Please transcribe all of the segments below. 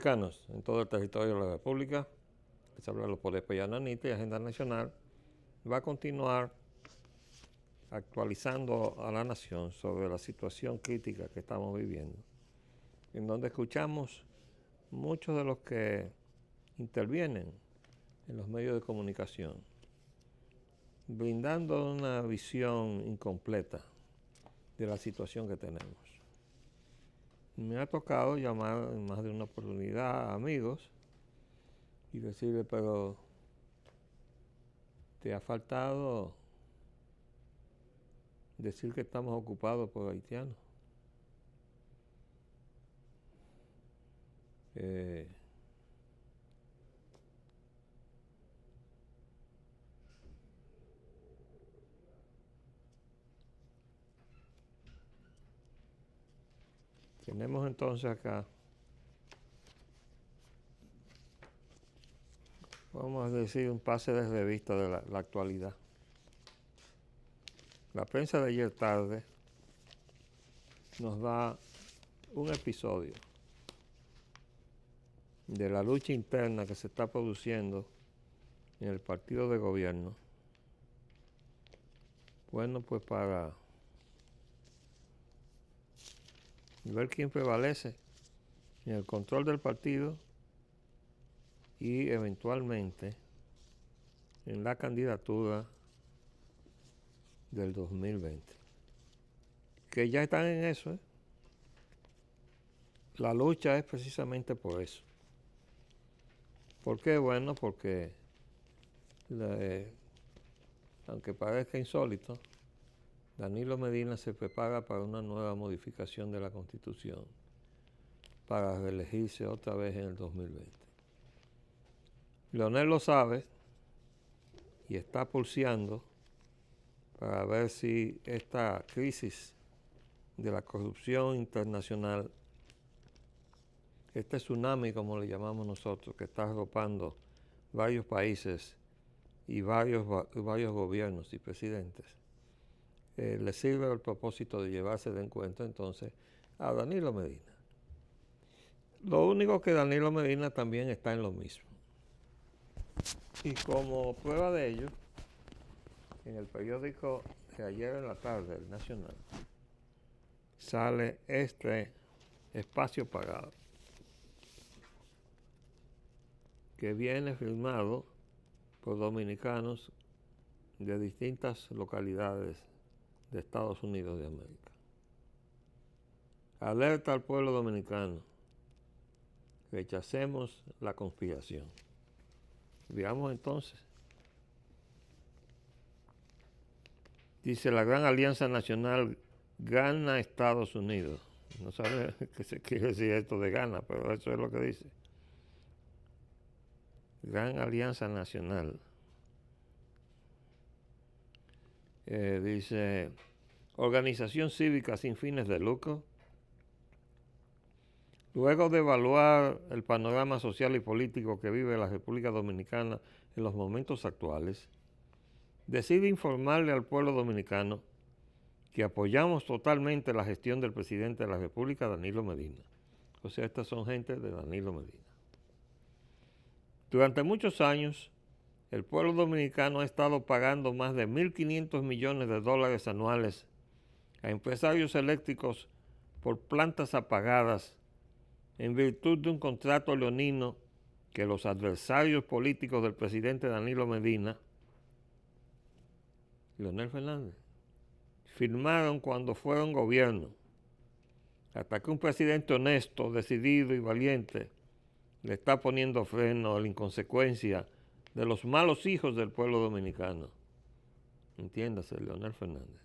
dominicanos en todo el territorio de la República, les habla Leopoldo Pellananita y Agenda Nacional va a continuar actualizando a la nación sobre la situación crítica que estamos viviendo, en donde escuchamos muchos de los que intervienen en los medios de comunicación, brindando una visión incompleta de la situación que tenemos. Me ha tocado llamar en más de una oportunidad a amigos y decirle, pero te ha faltado decir que estamos ocupados por haitianos. Tenemos entonces acá, vamos a decir, un pase de revista de la actualidad. La prensa de ayer tarde nos da un episodio de la lucha interna que se está produciendo en el partido de gobierno. Bueno, pues para ver quién prevalece en el control del partido y eventualmente en la candidatura del 2020. Que ya están en eso, ¿eh? La lucha es precisamente por eso. ¿Por qué? Bueno, porque aunque parezca insólito, Danilo Medina se prepara para una nueva modificación de la Constitución para reelegirse otra vez en el 2020. Leonel lo sabe y está pulseando para ver si esta crisis de la corrupción internacional, este tsunami como le llamamos nosotros, que está arropando varios países y varios gobiernos y presidentes, le sirve el propósito de llevarse de encuentro entonces a Danilo Medina. Lo único que Danilo Medina también está en lo mismo. Y como prueba de ello, en el periódico de ayer en la tarde, el Nacional, sale este espacio pagado, que viene firmado por dominicanos de distintas localidades de Estados Unidos de América. Alerta al pueblo dominicano: rechacemos la conspiración. Veamos entonces. Dice: la Gran Alianza Nacional gana Estados Unidos. No sabe qué se quiere decir esto de gana, pero eso es lo que dice. Gran Alianza Nacional. Dice: organización cívica sin fines de lucro. Luego de evaluar el panorama social y político que vive la República Dominicana en los momentos actuales, decide informarle al pueblo dominicano que apoyamos totalmente la gestión del presidente de la República, Danilo Medina. O sea, estas son gente de Danilo Medina. Durante muchos años, el pueblo dominicano ha estado pagando más de 1.500 millones de dólares anuales a empresarios eléctricos por plantas apagadas en virtud de un contrato leonino que los adversarios políticos del presidente Danilo Medina, Leonel Fernández, firmaron cuando fueron gobierno, hasta que un presidente honesto, decidido y valiente le está poniendo freno a la inconsecuencia de los malos hijos del pueblo dominicano. Entiéndase, Leonel Fernández.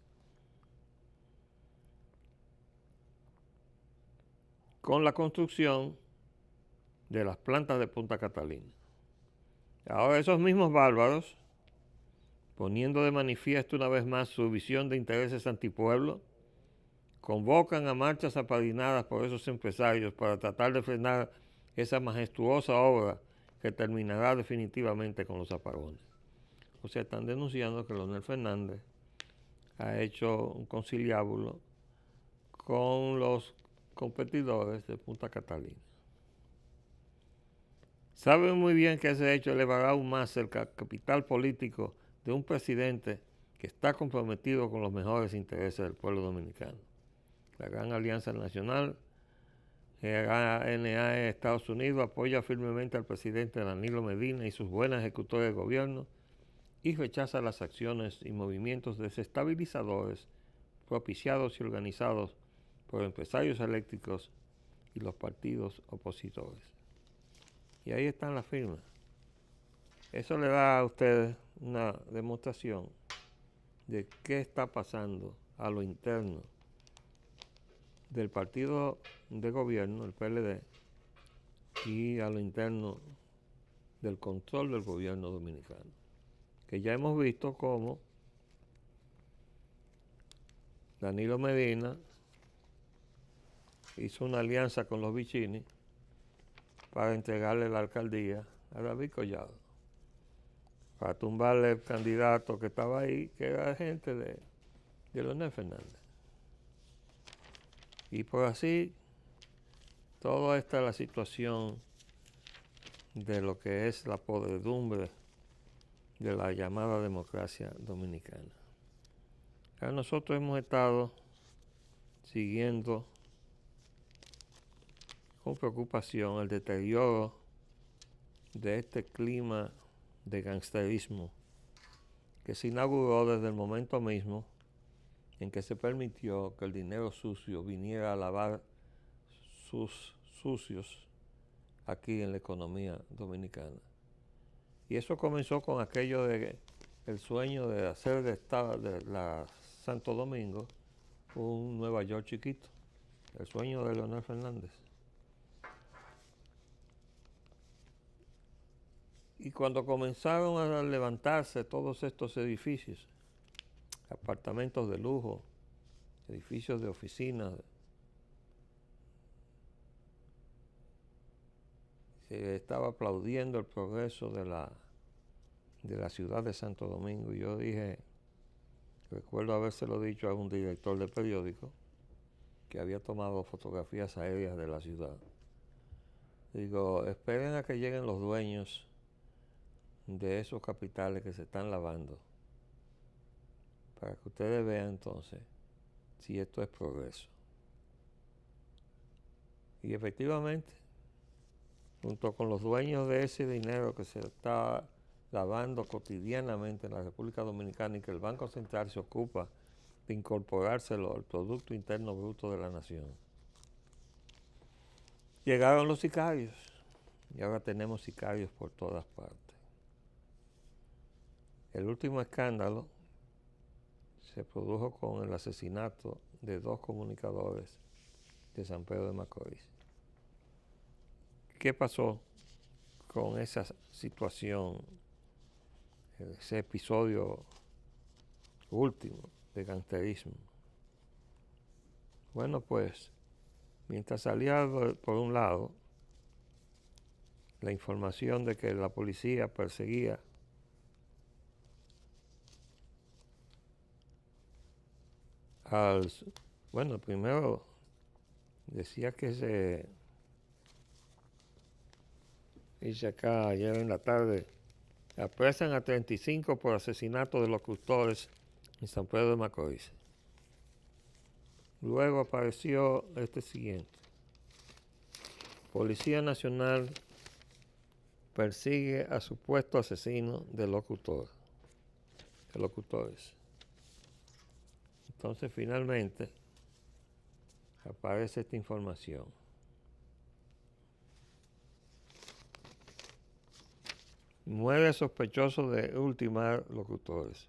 Con la construcción de las plantas de Punta Catalina. Ahora esos mismos bárbaros, poniendo de manifiesto una vez más su visión de intereses antipueblo, convocan a marchas apadrinadas por esos empresarios para tratar de frenar esa majestuosa obra que terminará definitivamente con los apagones. O sea, están denunciando que Leonel Fernández ha hecho un conciliábulo con los competidores de Punta Catalina. saben muy bien que ese hecho elevará aún más el capital político de un presidente que está comprometido con los mejores intereses del pueblo dominicano. La Gran Alianza Nacional, GANA, Estados Unidos, apoya firmemente al presidente Danilo Medina y sus buenos ejecutores de gobierno y rechaza las acciones y movimientos desestabilizadores propiciados y organizados por empresarios eléctricos y los partidos opositores. Y ahí están las firmas. Eso le da a ustedes una demostración de qué está pasando a lo interno del partido de gobierno, el PLD, y a lo interno del control del gobierno dominicano. Que ya hemos visto cómo Danilo Medina hizo una alianza con los Vicini para entregarle la alcaldía a David Collado, para tumbarle el candidato que estaba ahí, que era gente de Leonel Fernández. Y por así, toda esta es la situación de lo que es la podredumbre de la llamada democracia dominicana. Ahora nosotros hemos estado siguiendo con preocupación el deterioro de este clima de gangsterismo que se inauguró desde el momento mismo en que se permitió que el dinero sucio viniera a lavar sus sucios aquí en la economía dominicana. Y eso comenzó con aquello de el sueño de hacer de la Santo Domingo un Nueva York chiquito, el sueño de Leonel Fernández. Y cuando comenzaron a levantarse todos estos edificios, apartamentos de lujo, edificios de oficinas, se estaba aplaudiendo el progreso de la ciudad de Santo Domingo. Y yo dije, recuerdo habérselo dicho a un director de periódico que había tomado fotografías aéreas de la ciudad. Digo, esperen a que lleguen los dueños de esos capitales que se están lavando, para que ustedes vean entonces si esto es progreso. Y efectivamente, junto con los dueños de ese dinero que se está lavando cotidianamente en la República Dominicana y que el Banco Central se ocupa de incorporárselo al Producto Interno Bruto de la Nación, llegaron los sicarios y ahora tenemos sicarios por todas partes. El último escándalo se produjo con el asesinato de 2 comunicadores de San Pedro de Macorís. ¿Qué pasó con esa situación, ese episodio último de gangsterismo? Bueno, pues, mientras salía por un lado la información de que la policía perseguía bueno, primero decía que dice acá ayer en la tarde, apresan a 35 por asesinato de locutores en San Pedro de Macorís. Luego apareció este siguiente: Policía Nacional persigue a supuesto asesino de locutores. Entonces finalmente aparece esta información. Muere sospechoso de ultimar locutores.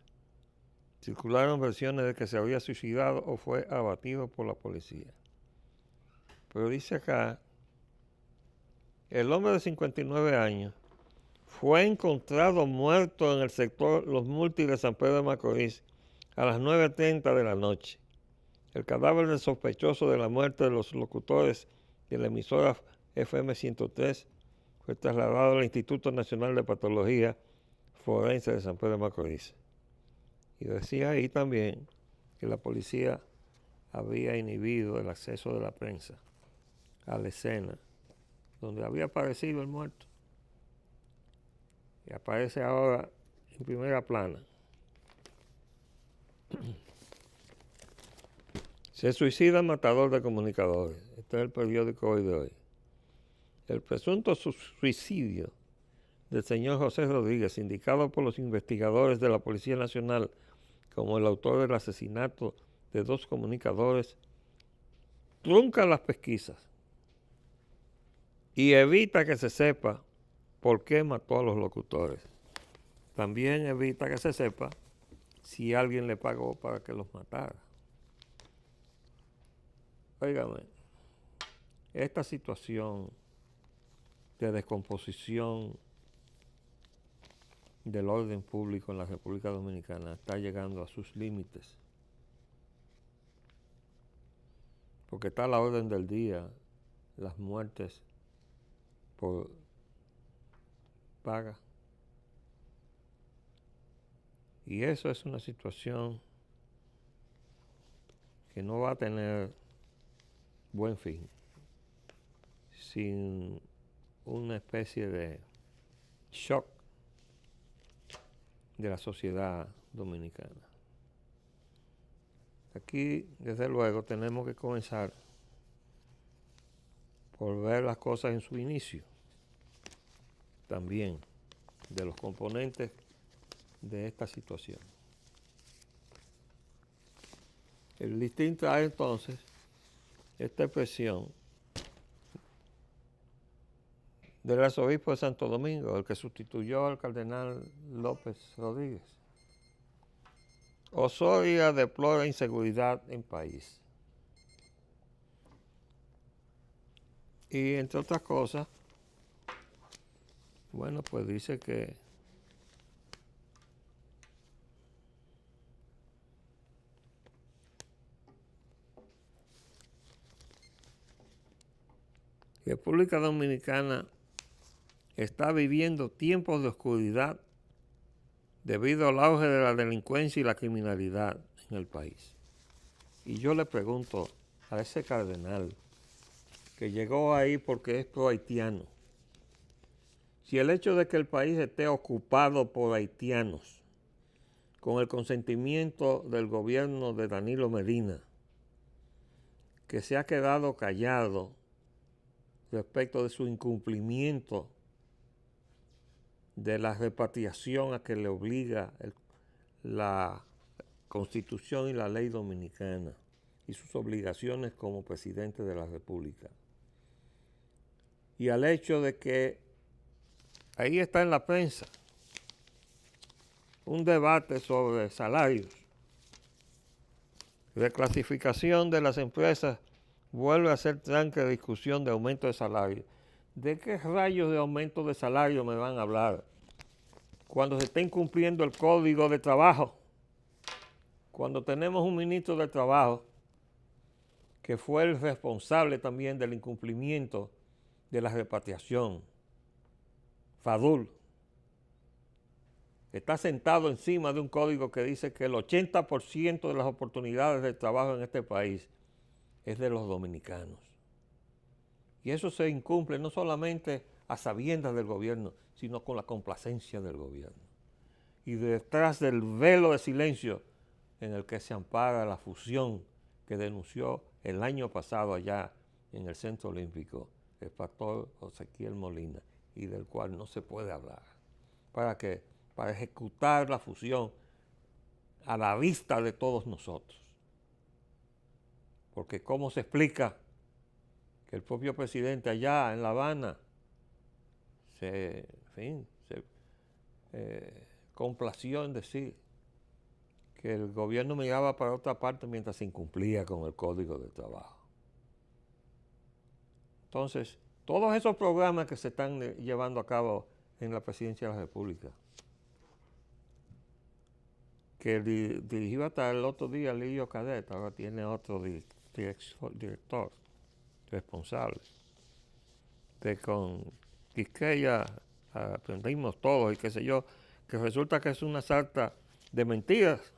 Circularon versiones de que se había suicidado o fue abatido por la policía. Pero dice acá, el hombre de 59 años fue encontrado muerto en el sector Los Multis de San Pedro de Macorís a las 9:30 de la noche. El cadáver del sospechoso de la muerte de los locutores de la emisora FM 103 fue trasladado al Instituto Nacional de Patología Forense de San Pedro de Macorís. Y decía ahí también que la policía había inhibido el acceso de la prensa a la escena donde había aparecido el muerto. y aparece ahora en primera plana. Se suicida matador de comunicadores. Este es el periódico Hoy de Hoy. El presunto suicidio del señor José Rodríguez, indicado por los investigadores de la Policía Nacional como el autor del asesinato de 2 comunicadores, trunca las pesquisas y evita que se sepa por qué mató a los locutores. También evita que se sepa si alguien le pagó para que los matara. Óigame, esta situación de descomposición del orden público en la República Dominicana está llegando a sus límites. Porque está a la orden del día las muertes por paga. Y eso es una situación que no va a tener buen fin sin una especie de shock de la sociedad dominicana. Aquí, desde luego, tenemos que comenzar por ver las cosas en su inicio, también de los componentes de esta situación. El distinto es entonces esta expresión del arzobispo de Santo Domingo, el que sustituyó al cardenal López Rodríguez. Osoria deplora inseguridad en país. Y entre otras cosas, bueno, pues dice que República Dominicana está viviendo tiempos de oscuridad debido al auge de la delincuencia y la criminalidad en el país. Y yo le pregunto a ese cardenal que llegó ahí porque es pro-haitiano, si el hecho de que el país esté ocupado por haitianos, con el consentimiento del gobierno de Danilo Medina, que se ha quedado callado respecto de su incumplimiento de la repatriación a que le obliga la Constitución y la ley dominicana y sus obligaciones como presidente de la República. Y al hecho de que ahí está en la prensa un debate sobre salarios. La clasificación de las empresas vuelve a ser tranque de discusión de aumento de salario. ¿De qué rayos de aumento de salario me van a hablar cuando se está incumpliendo el Código de Trabajo? Cuando tenemos un ministro de Trabajo que fue el responsable también del incumplimiento de la repatriación, Fadul, está sentado encima de un código que dice que el 80% de las oportunidades de trabajo en este país es de los dominicanos. Y eso se incumple no solamente a sabiendas del gobierno, sino con la complacencia del gobierno. Y detrás del velo de silencio en el que se ampara la fusión que denunció el año pasado allá en el Centro Olímpico el pastor Ezequiel Molina, y del cual no se puede hablar. ¿Para qué? Para ejecutar la fusión a la vista de todos nosotros. Porque ¿cómo se explica que el propio presidente allá en La Habana se complació en decir que el gobierno miraba para otra parte mientras se incumplía con el Código de Trabajo? Entonces, todos esos programas que se están llevando a cabo en la Presidencia de la República, que dirigió hasta el otro día Lillo Cadet, ahora tiene otro director responsable, que con Quisqueya aprendimos todos y qué sé yo, que resulta que es una sarta de mentiras,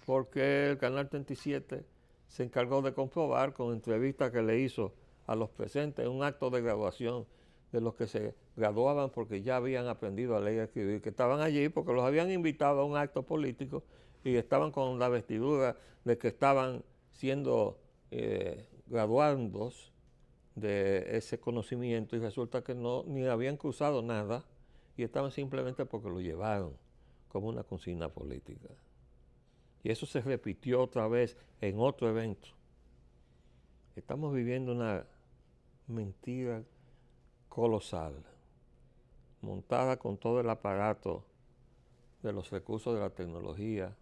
porque el Canal 37 se encargó de comprobar con entrevistas que le hizo a los presentes en un acto de graduación de los que se graduaban porque ya habían aprendido a leer y a escribir, que estaban allí porque los habían invitado a un acto político y estaban con la vestidura de que estaban siendo graduandos de ese conocimiento, y resulta que no, ni habían cruzado nada y estaban simplemente porque lo llevaron como una consigna política. Y eso se repitió otra vez en otro evento. Estamos viviendo una mentira colosal, montada con todo el aparato de los recursos de la tecnología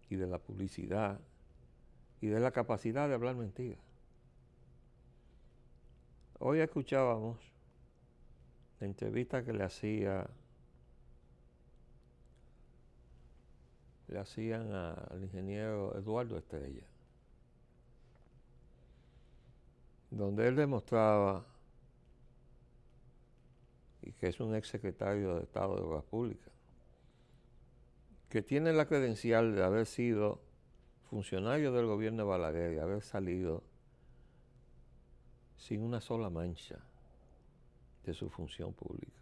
y de la publicidad y de la capacidad de hablar mentiras. Hoy escuchábamos la entrevista que le hacían al ingeniero Eduardo Estrella, donde él demostraba, y que es un ex secretario de Estado de Obras Públicas, que tiene la credencial de haber sido funcionario del gobierno de Balaguer y haber salido sin una sola mancha de su función pública.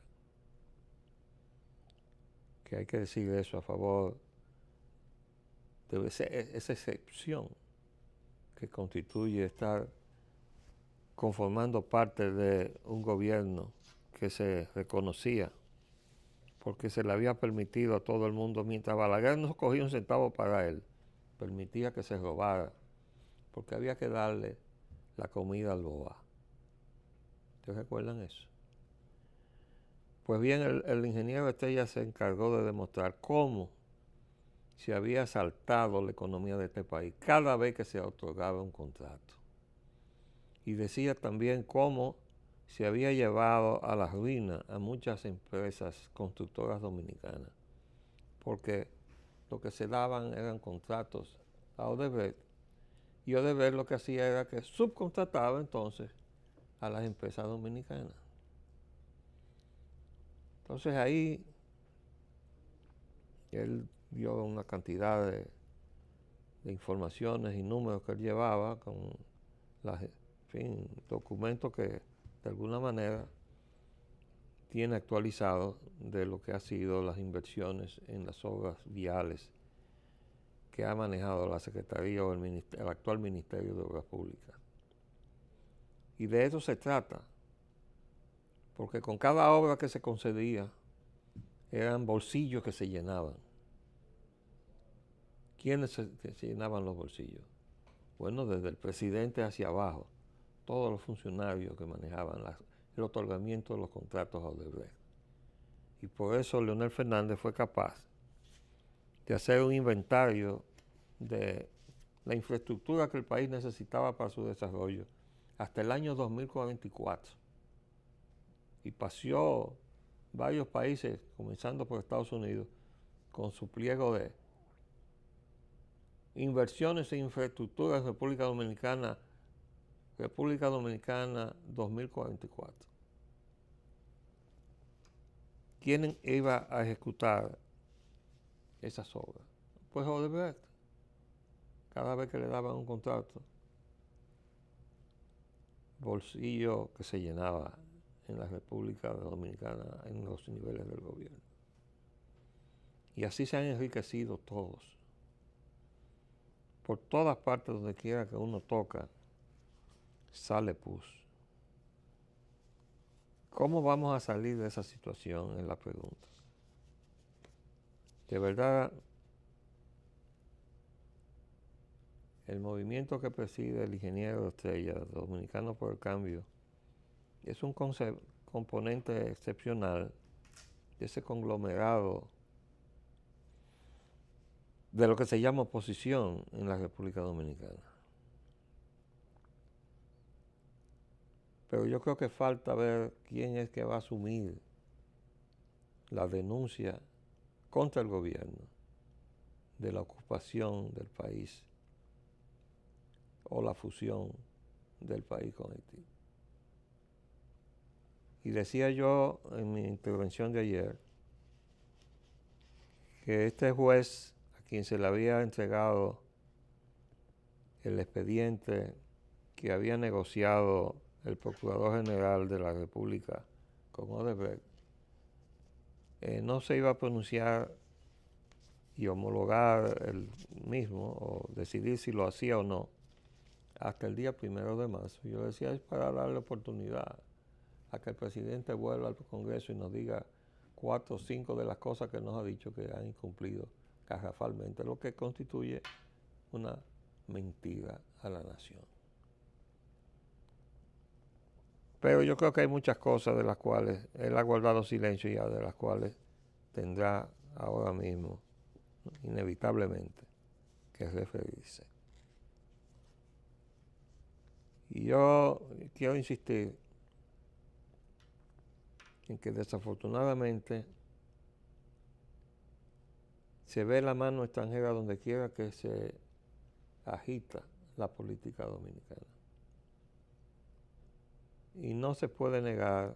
Que hay que decir eso a favor de esa excepción que constituye estar conformando parte de un gobierno que se reconocía porque se le había permitido a todo el mundo, mientras Balaguer no cogía un centavo para él, permitía que se robara, porque había que darle la comida al boa. ¿Ustedes recuerdan eso? Pues bien, el ingeniero Estrella se encargó de demostrar cómo se había asaltado la economía de este país cada vez que se otorgaba un contrato. Y decía también cómo se había llevado a la ruina a muchas empresas constructoras dominicanas, porque lo que se daban eran contratos a Odebrecht, y Odebrecht lo que hacía era que subcontrataba entonces a las empresas dominicanas. Entonces ahí él dio una cantidad de informaciones y números que él llevaba con documentos que de alguna manera tiene actualizado de lo que ha sido las inversiones en las obras viales que ha manejado la Secretaría o el actual Ministerio de Obras Públicas. Y de eso se trata, porque con cada obra que se concedía eran bolsillos que se llenaban. ¿Quiénes se llenaban los bolsillos? Bueno, desde el presidente hacia abajo, todos los funcionarios que manejaban el otorgamiento de los contratos a Odebrecht. Y por eso Leonel Fernández fue capaz de hacer un inventario de la infraestructura que el país necesitaba para su desarrollo hasta el año 2044. Y paseó varios países, comenzando por Estados Unidos, con su pliego de inversiones en infraestructura en República Dominicana 2044. ¿Quién iba a ejecutar esas obras? Pues Odebrecht. Cada vez que le daban un contrato, bolsillo que se llenaba en la República Dominicana en los niveles del gobierno. Y así se han enriquecido todos. Por todas partes, donde quiera que uno toca, sale pus. ¿Cómo vamos a salir de esa situación? Es la pregunta. De verdad, el movimiento que preside el ingeniero Estrella, Dominicano por el Cambio, es un componente excepcional de ese conglomerado de lo que se llama oposición en la República Dominicana. Pero yo creo que falta ver quién es que va a asumir la denuncia contra el gobierno de la ocupación del país o la fusión del país con Haití. Y decía yo en mi intervención de ayer que este juez a quien se le había entregado el expediente que había negociado el Procurador General de la República con Odebrecht, no se iba a pronunciar y homologar el mismo o decidir si lo hacía o no hasta el día 1 de marzo. Yo decía, es para darle oportunidad a que el presidente vuelva al Congreso y nos diga 4 o 5 de las cosas que nos ha dicho que han incumplido garrafalmente, lo que constituye una mentira a la nación. Pero yo creo que hay muchas cosas de las cuales él ha guardado silencio ya, de las cuales tendrá ahora mismo, inevitablemente, que referirse. Y yo quiero insistir en que desafortunadamente se ve la mano extranjera donde quiera que se agita la política dominicana. Y no se puede negar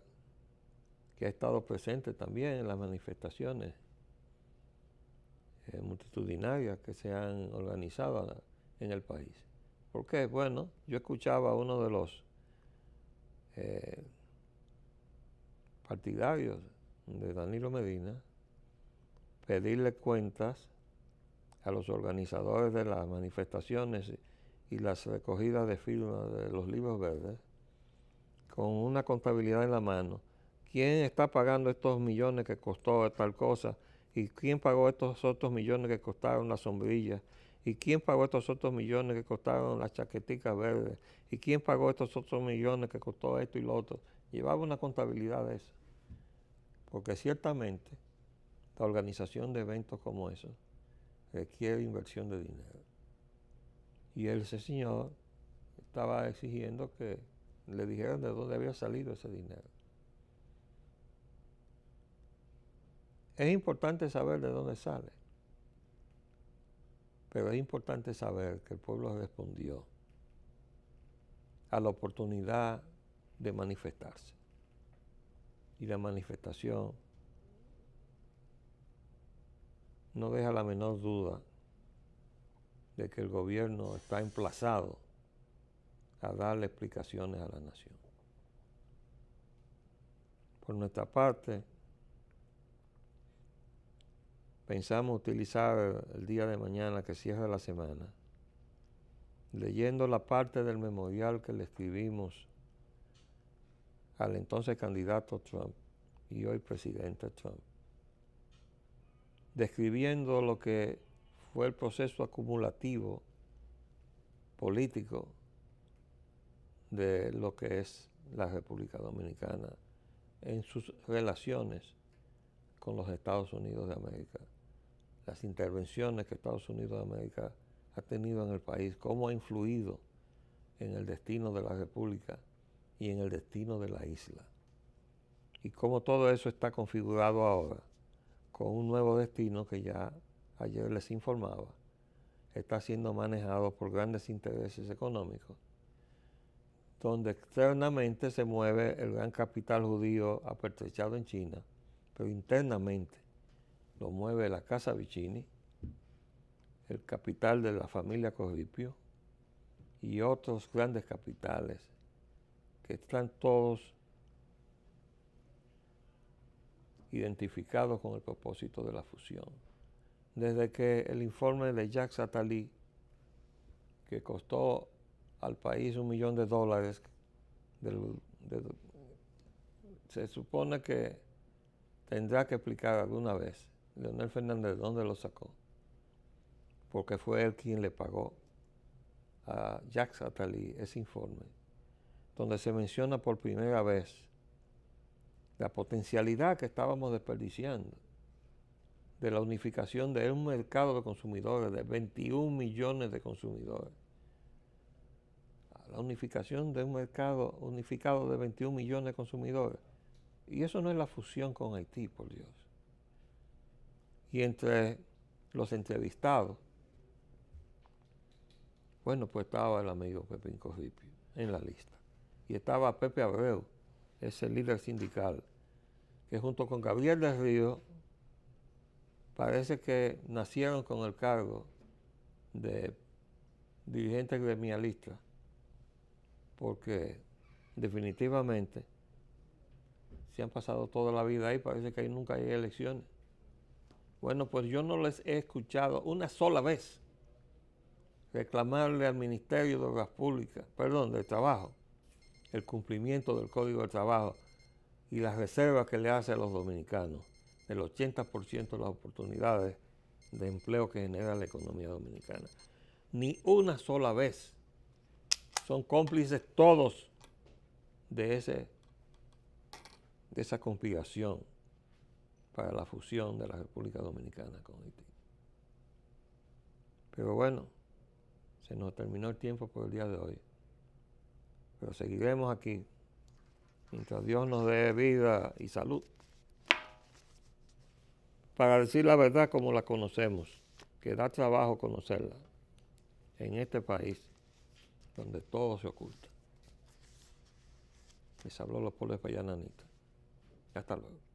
que ha estado presente también en las manifestaciones multitudinarias que se han organizado en el país. ¿Por qué? Bueno, yo escuchaba a uno de los partidarios de Danilo Medina pedirle cuentas a los organizadores de las manifestaciones y las recogidas de firmas de los libros verdes con una contabilidad en la mano. ¿Quién está pagando estos millones que costó tal cosa? ¿Y quién pagó estos otros millones que costaron las sombrillas? ¿Y quién pagó estos otros millones que costaron las chaqueticas verdes? ¿Y quién pagó estos otros millones que costó esto y lo otro? Llevaba una contabilidad de eso. Porque ciertamente la organización de eventos como esos requiere inversión de dinero. Y ese señor estaba exigiendo que le dijeran de dónde había salido ese dinero. Es importante saber de dónde sale, pero es importante saber que el pueblo respondió a la oportunidad de manifestarse. Y la manifestación no deja la menor duda de que el gobierno está emplazado a darle explicaciones a la nación. Por nuestra parte, pensamos utilizar el día de mañana que cierra la semana, leyendo la parte del memorial que le escribimos al entonces candidato Trump y hoy presidente Trump, describiendo lo que fue el proceso acumulativo político de lo que es la República Dominicana en sus relaciones con los Estados Unidos de América, las intervenciones que Estados Unidos de América ha tenido en el país, cómo ha influido en el destino de la República y en el destino de la isla, y cómo todo eso está configurado ahora con un nuevo destino que ya ayer les informaba, está siendo manejado por grandes intereses económicos, donde externamente se mueve el gran capital judío apertrechado en China, pero internamente lo mueve la Casa Vicini, el capital de la familia Corripio y otros grandes capitales que están todos identificados con el propósito de la fusión. Desde que el informe de Jacques Attali, que costó al país $1 millón, se supone que tendrá que explicar alguna vez Leonel Fernández de dónde lo sacó, porque fue él quien le pagó a Jacques Attali ese informe, donde se menciona por primera vez la potencialidad que estábamos desperdiciando de la unificación de un mercado de consumidores, de 21 millones de consumidores. La unificación de un mercado unificado de 21 millones de consumidores. Y eso no es la fusión con Haití, por Dios. Y entre los entrevistados, bueno, pues estaba el amigo Pepín Corripio en la lista. Y estaba Pepe Abreu, ese líder sindical, que junto con Gabriel del Río parece que nacieron con el cargo de dirigente gremialista, porque definitivamente, se han pasado toda la vida ahí, parece que ahí nunca hay elecciones. Bueno, pues yo no les he escuchado una sola vez reclamarle al Ministerio de Obras Públicas, perdón, del Trabajo, el cumplimiento del Código del Trabajo y las reservas que le hace a los dominicanos, el 80% de las oportunidades de empleo que genera la economía dominicana. Ni una sola vez. Son cómplices todos de esa conspiración para la fusión de la República Dominicana con Haití. Pero bueno, se nos terminó el tiempo por el día de hoy. Pero seguiremos aquí, mientras Dios nos dé vida y salud, para decir la verdad como la conocemos, que da trabajo conocerla en este país donde todo se oculta. Les habló Leopoldo Espallá Nanita. Hasta luego.